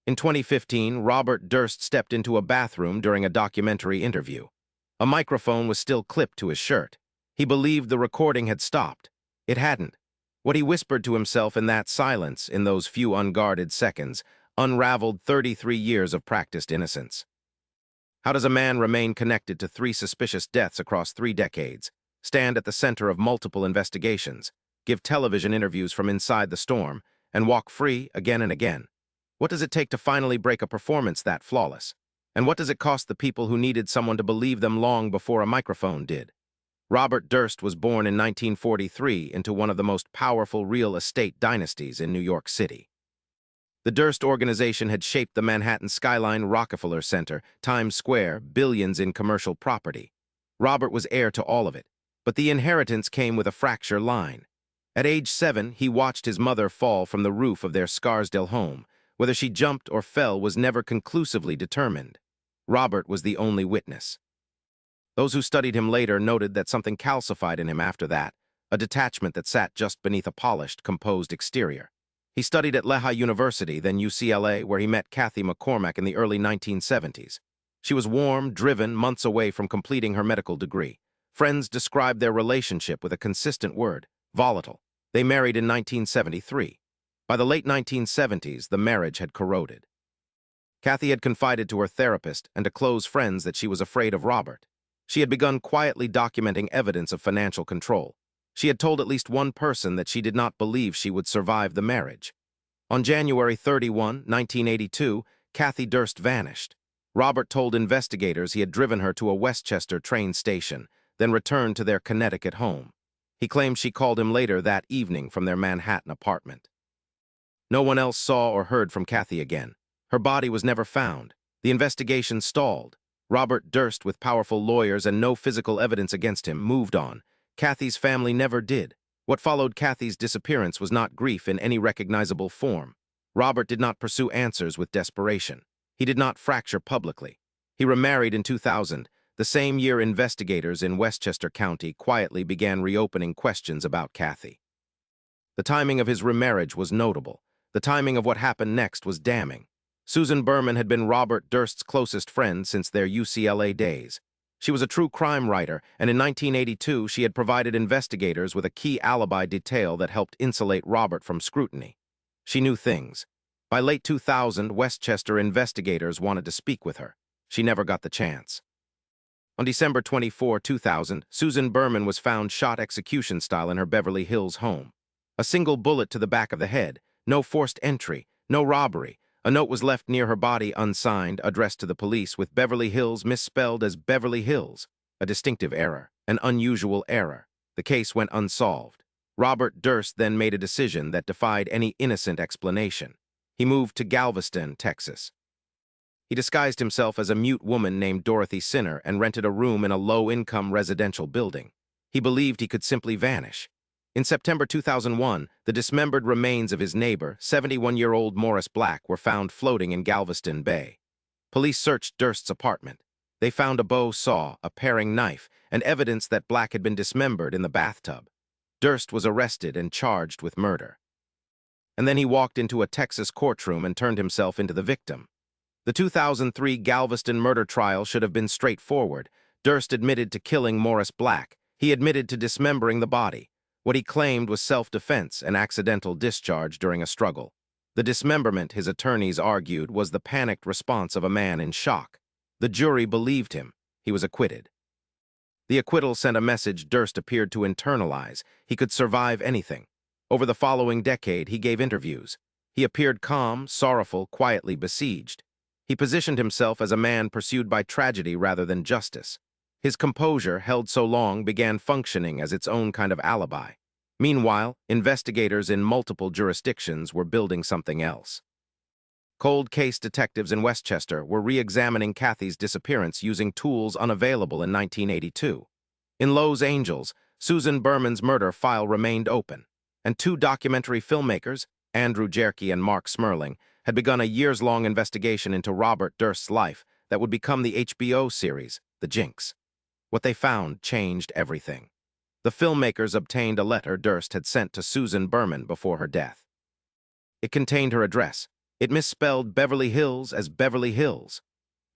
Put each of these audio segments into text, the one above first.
In 2015, Robert Durst stepped into a bathroom during a documentary interview. A microphone was still clipped to his shirt. He believed the recording had stopped. It hadn't. What he whispered to himself in that silence, in those few unguarded seconds, unraveled 33 years of practiced innocence. How does a man remain connected to 3 suspicious deaths across 3 decades, stand at the center of multiple investigations, give television interviews from inside the storm, and walk free again and again? What does it take to finally break a performance that flawless? And what does it cost the people who needed someone to believe them long before a microphone did? Robert Durst was born in 1943 into one of the most powerful real estate dynasties in New York City. The Durst organization had shaped the Manhattan skyline, Rockefeller Center, Times Square, billions in commercial property. Robert was heir to all of it, but the inheritance came with a fracture line. At age 7, he watched his mother fall from the roof of their Scarsdale home. Whether she jumped or fell was never conclusively determined. Robert was the only witness. Those who studied him later noted that something calcified in him after that, a detachment that sat just beneath a polished, composed exterior. He studied at Lehigh University, then UCLA, where he met Kathy McCormack in the early 1970s. She was warm, driven, months away from completing her medical degree. Friends described their relationship with a consistent word: volatile. They married in 1973. By the late 1970s, the marriage had corroded. Kathy had confided to her therapist and to close friends that she was afraid of Robert. She had begun quietly documenting evidence of financial control. She had told at least one person that she did not believe she would survive the marriage. On January 31, 1982, Kathy Durst vanished. Robert told investigators he had driven her to a Westchester train station, then returned to their Connecticut home. He claimed she called him later that evening from their Manhattan apartment. No one else saw or heard from Kathy again. Her body was never found. The investigation stalled. Robert Durst, with powerful lawyers and no physical evidence against him, moved on. Kathy's family never did. What followed Kathy's disappearance was not grief in any recognizable form. Robert did not pursue answers with desperation. He did not fracture publicly. He remarried in 2000, the same year investigators in Westchester County quietly began reopening questions about Kathy. The timing of his remarriage was notable. The timing of what happened next was damning. Susan Berman had been Robert Durst's closest friend since their UCLA days. She was a true crime writer, and in 1982 she had provided investigators with a key alibi detail that helped insulate Robert from scrutiny. She knew things. By late 2000, Westchester investigators wanted to speak with her. She never got the chance. On December 24, 2000, Susan Berman was found shot execution-style in her Beverly Hills home. A single bullet to the back of the head, no forced entry, no robbery. A note was left near her body unsigned, addressed to the police, with Beverly Hills misspelled as Beverly Hills. A distinctive error, an unusual error. The case went unsolved. Robert Durst then made a decision that defied any innocent explanation. He moved to Galveston, Texas. He disguised himself as a mute woman named Dorothy Sinner and rented a room in a low-income residential building. He believed he could simply vanish. In September 2001, the dismembered remains of his neighbor, 71-year-old Morris Black, were found floating in Galveston Bay. Police searched Durst's apartment. They found a bow saw, a paring knife, and evidence that Black had been dismembered in the bathtub. Durst was arrested and charged with murder. And then he walked into a Texas courtroom and turned himself into the victim. The 2003 Galveston murder trial should have been straightforward. Durst admitted to killing Morris Black. He admitted to dismembering the body. What he claimed was self-defense, an accidental discharge during a struggle. The dismemberment, his attorneys argued, was the panicked response of a man in shock. The jury believed him. He was acquitted. The acquittal sent a message Durst appeared to internalize. He could survive anything. Over the following decade, he gave interviews. He appeared calm, sorrowful, quietly besieged. He positioned himself as a man pursued by tragedy rather than justice. His composure, held so long, began functioning as its own kind of alibi. Meanwhile, investigators in multiple jurisdictions were building something else. Cold case detectives in Westchester were re-examining Kathy's disappearance using tools unavailable in 1982. In Los Angeles, Susan Berman's murder file remained open, and 2 documentary filmmakers, Andrew Jerke and Mark Smerling, had begun a years-long investigation into Robert Durst's life that would become the HBO series, The Jinx. What they found changed everything. The filmmakers obtained a letter Durst had sent to Susan Berman before her death. It contained her address, It misspelled Beverly Hills as Beverly Hills.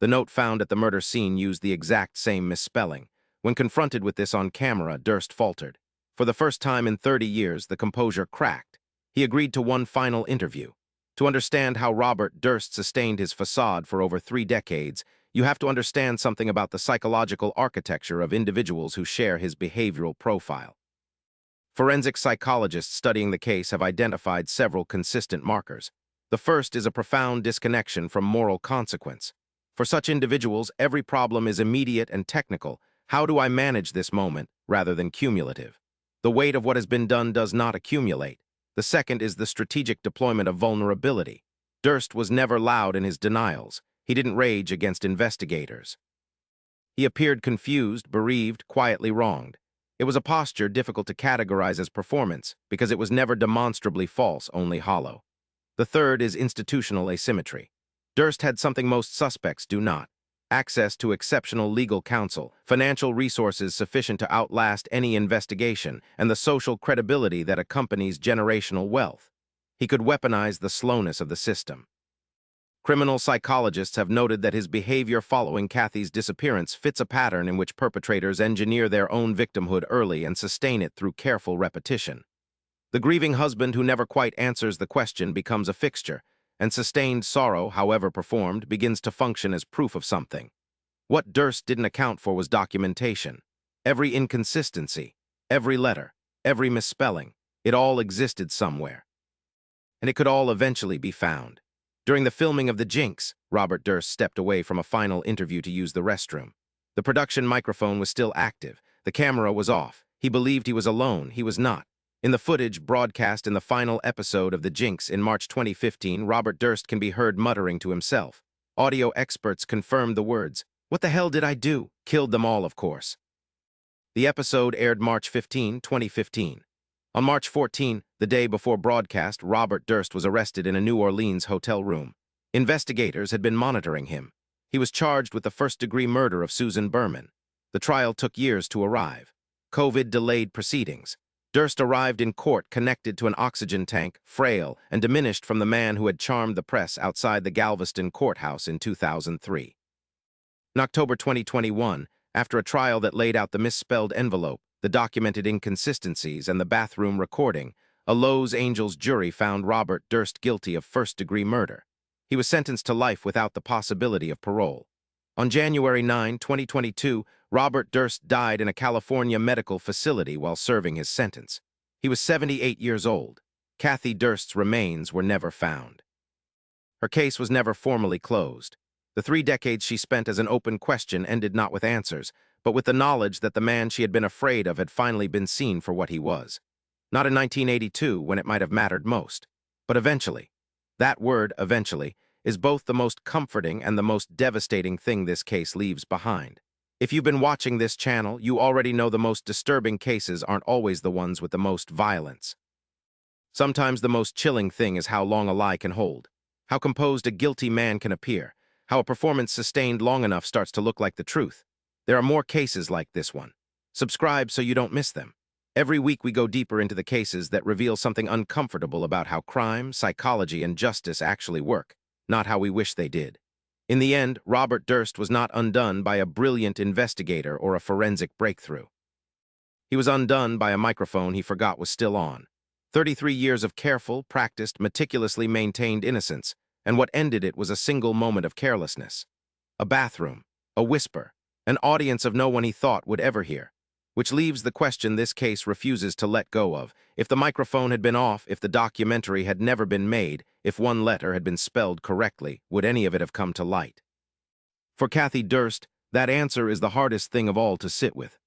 The note found at the murder scene used the exact same misspelling. When confronted with this on camera, Durst faltered. For the first time in 30 years, the composure cracked. He agreed to one final interview. To understand how Robert Durst sustained his facade for over 3 decades, you have to understand something about the psychological architecture of individuals who share his behavioral profile. Forensic psychologists studying the case have identified several consistent markers. The first is a profound disconnection from moral consequence. For such individuals, every problem is immediate and technical. How do I manage this moment, rather than cumulative? The weight of what has been done does not accumulate. The second is the strategic deployment of vulnerability. Durst was never loud in his denials. He didn't rage against investigators. He appeared confused, bereaved, quietly wronged. It was a posture difficult to categorize as performance because it was never demonstrably false, only hollow. The third is institutional asymmetry. Durst had something most suspects do not: access to exceptional legal counsel, financial resources sufficient to outlast any investigation, and the social credibility that accompanies generational wealth. He could weaponize the slowness of the system. Criminal psychologists have noted that his behavior following Kathy's disappearance fits a pattern in which perpetrators engineer their own victimhood early and sustain it through careful repetition. The grieving husband who never quite answers the question becomes a fixture, and sustained sorrow, however performed, begins to function as proof of something. What Durst didn't account for was documentation. Every inconsistency, every letter, every misspelling, it all existed somewhere. And it could all eventually be found. During the filming of The Jinx, Robert Durst stepped away from a final interview to use the restroom. The production microphone was still active. The camera was off. He believed he was alone. He was not. In the footage broadcast in the final episode of The Jinx in March 2015, Robert Durst can be heard muttering to himself. Audio experts confirmed the words, "What the hell did I do?" Killed them all, of course. The episode aired March 15, 2015. On March 14, the day before broadcast, Robert Durst was arrested in a New Orleans hotel room. Investigators had been monitoring him. He was charged with the first-degree murder of Susan Berman. The trial took years to arrive. COVID delayed proceedings. Durst arrived in court connected to an oxygen tank, frail, and diminished from the man who had charmed the press outside the Galveston courthouse in 2003. In October 2021, after a trial that laid out the misspelled envelope, the documented inconsistencies, and the bathroom recording, a Los Angeles jury found Robert Durst guilty of first-degree murder. He was sentenced to life without the possibility of parole. On January 9, 2022, Robert Durst died in a California medical facility while serving his sentence. He was 78 years old. Kathy Durst's remains were never found. Her case was never formally closed. The 3 decades she spent as an open question ended not with answers, but with the knowledge that the man she had been afraid of had finally been seen for what he was. Not in 1982, when it might have mattered most, but eventually. That word, eventually, is both the most comforting and the most devastating thing this case leaves behind. If you've been watching this channel, you already know the most disturbing cases aren't always the ones with the most violence. Sometimes the most chilling thing is how long a lie can hold, how composed a guilty man can appear, how a performance sustained long enough starts to look like the truth. There are more cases like this one. Subscribe so you don't miss them. Every week we go deeper into the cases that reveal something uncomfortable about how crime, psychology, and justice actually work, not how we wish they did. In the end, Robert Durst was not undone by a brilliant investigator or a forensic breakthrough. He was undone by a microphone he forgot was still on. 33 years of careful, practiced, meticulously maintained innocence, and what ended it was a single moment of carelessness. A bathroom, a whisper, an audience of no one he thought would ever hear. Which leaves the question this case refuses to let go of. If the microphone had been off, if the documentary had never been made, if one letter had been spelled correctly, would any of it have come to light? For Kathy Durst, that answer is the hardest thing of all to sit with.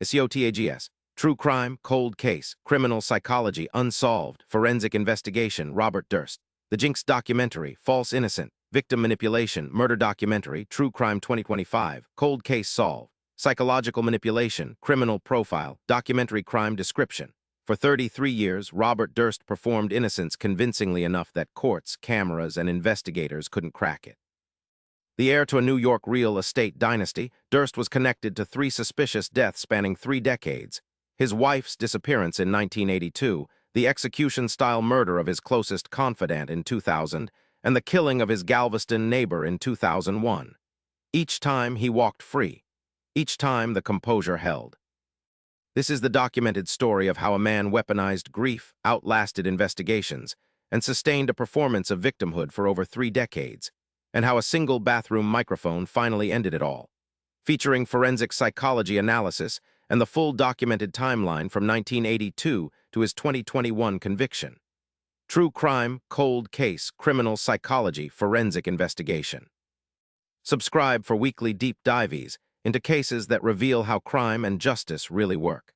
SEOTAGS. True crime, cold case, criminal psychology, unsolved, forensic investigation, Robert Durst. The Jinx documentary, false innocent, victim manipulation, murder documentary, true crime 2025, cold case solved. Psychological manipulation, criminal profile, documentary crime description. For 33 years, Robert Durst performed innocence convincingly enough that courts, cameras, and investigators couldn't crack it. The heir to a New York real estate dynasty, Durst was connected to 3 suspicious deaths spanning 3 decades. His wife's disappearance in 1982, the execution-style murder of his closest confidant in 2000, and the killing of his Galveston neighbor in 2001. Each time he walked free. Each time the composure held. This is the documented story of how a man weaponized grief, outlasted investigations, and sustained a performance of victimhood for over 3 decades, and how a single bathroom microphone finally ended it all. Featuring forensic psychology analysis and the full documented timeline from 1982 to his 2021 conviction. True crime, cold case, criminal psychology, forensic investigation. Subscribe for weekly deep dives into cases that reveal how crime and justice really work.